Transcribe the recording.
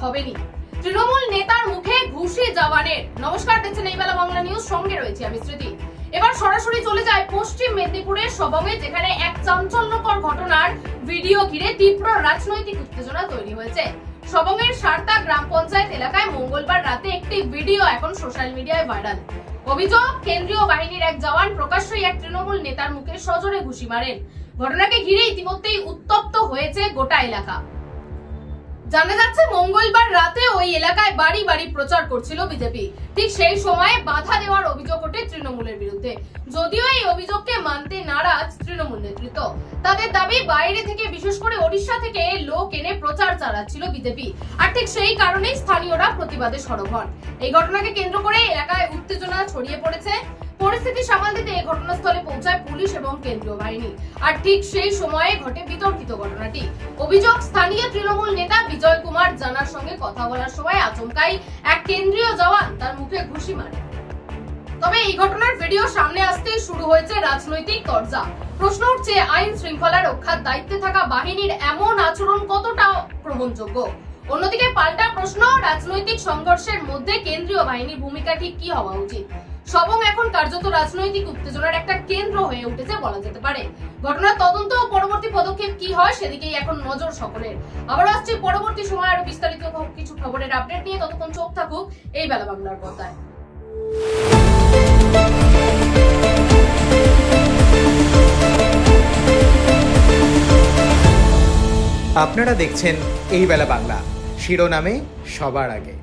হবেনি। তৃণমূল নেতার মুখে ঘুষি জওয়ানের। নমস্কার, দেখছেন এই বেলা বাংলা নিউজ, সঙ্গে রয়েছে আমি স্মৃতি। এবার সরাসরি চলে যায় পশ্চিম মেদিনীপুরের সবংয়ে, যেখানে এক চাঞ্চল্যকর ঘটনার ভিডিও ঘিরে তীব্র রাজনৈতিক উত্তেজনা তৈরি হয়েছে। সবংয়ের সারতা গ্রাম পঞ্চায়েত এলাকায় মঙ্গলবার রাতে একটি ভিডিও এখন সোশ্যাল মিডিয়ায় ভাইরাল। অভিযোগ, কেন্দ্রীয় বাহিনীর এক জওয়ান প্রকাশ্যই এক তৃণমূল নেতার মুখে সজোরে ঘুষি মারেন। ঘটনাকে ঘিরে ইতিমধ্যেই উত্তপ্ত হয়েছে গোটা এলাকা। জানা যাচ্ছে, মঙ্গলবার রাতে ওই এলাকায় বাড়ি বাড়ি প্রচার করছিল বিজেপি। ঠিক সেই সময় বাধা দেওয়ার অভিযোগ ওঠে তৃণমূলের বিরুদ্ধে। যদিও এই অভিযোগকে মানতে নারাজ তৃণমূল নেতৃত্ব। তাদের দাবি, বাইরে থেকে, বিশেষ করে ওড়িশা থেকে লোক এনে প্রচার চালাচ্ছিল বিজেপি, আর ঠিক সেই কারণেই স্থানীয়রা প্রতিবাদে সরব হন। এই ঘটনাকে কেন্দ্র করে এলাকায় উত্তেজনা ছড়িয়ে পড়েছে। পরিস্থিতি সামাল দিতে ঘটনাস্থলে পৌঁছায় পুলিশ এবং কেন্দ্রীয় বাহিনী, আর ঠিক সেই সময়ে ঘটে বিতর্কিত ঘটনাটি। অভিযোগ, স্থানীয় তৃণমূল নেতা বিজয় কুমার জানার সঙ্গে কথা বলার সময় আচমকাই এক কেন্দ্রীয় জওয়ান তার মুখে ঘুষি মারে। তবে এই ঘটনার ভিডিও সামনে আসতেই শুরু হয়েছে রাজনৈতিক তরজা। প্রশ্ন উঠছে, আইন শৃঙ্খলা রক্ষার দায়িত্বে থাকা বাহিনীর এমন আচরণ কতটা গ্রহণযোগ্য? অন্যদিকে পাল্টা প্রশ্ন, রাজনৈতিক সংঘর্ষের মধ্যে কেন্দ্রীয় বাহিনীর ভূমিকা ঠিক কি হওয়া উচিত? সবং এখন কার্যত রাজনৈতিক উত্তেজনার একটা কেন্দ্র হয়ে উঠেছে বলা যেতে পারে। ঘটনার তদন্ত ও পরবর্তী পদক্ষেপ কি হয় সেদিকেই এখন নজর সকলের। আবার আসছে পরবর্তী সময়ে আরো বিস্তারিত কিছু খবরের আপডেট নিয়ে। ততক্ষণ চোখ থাকুক এই বেলা বাংলার পর্দায়। আপনারা দেখছেন এই বেলা বাংলা, শিরোনামে সবার আগে।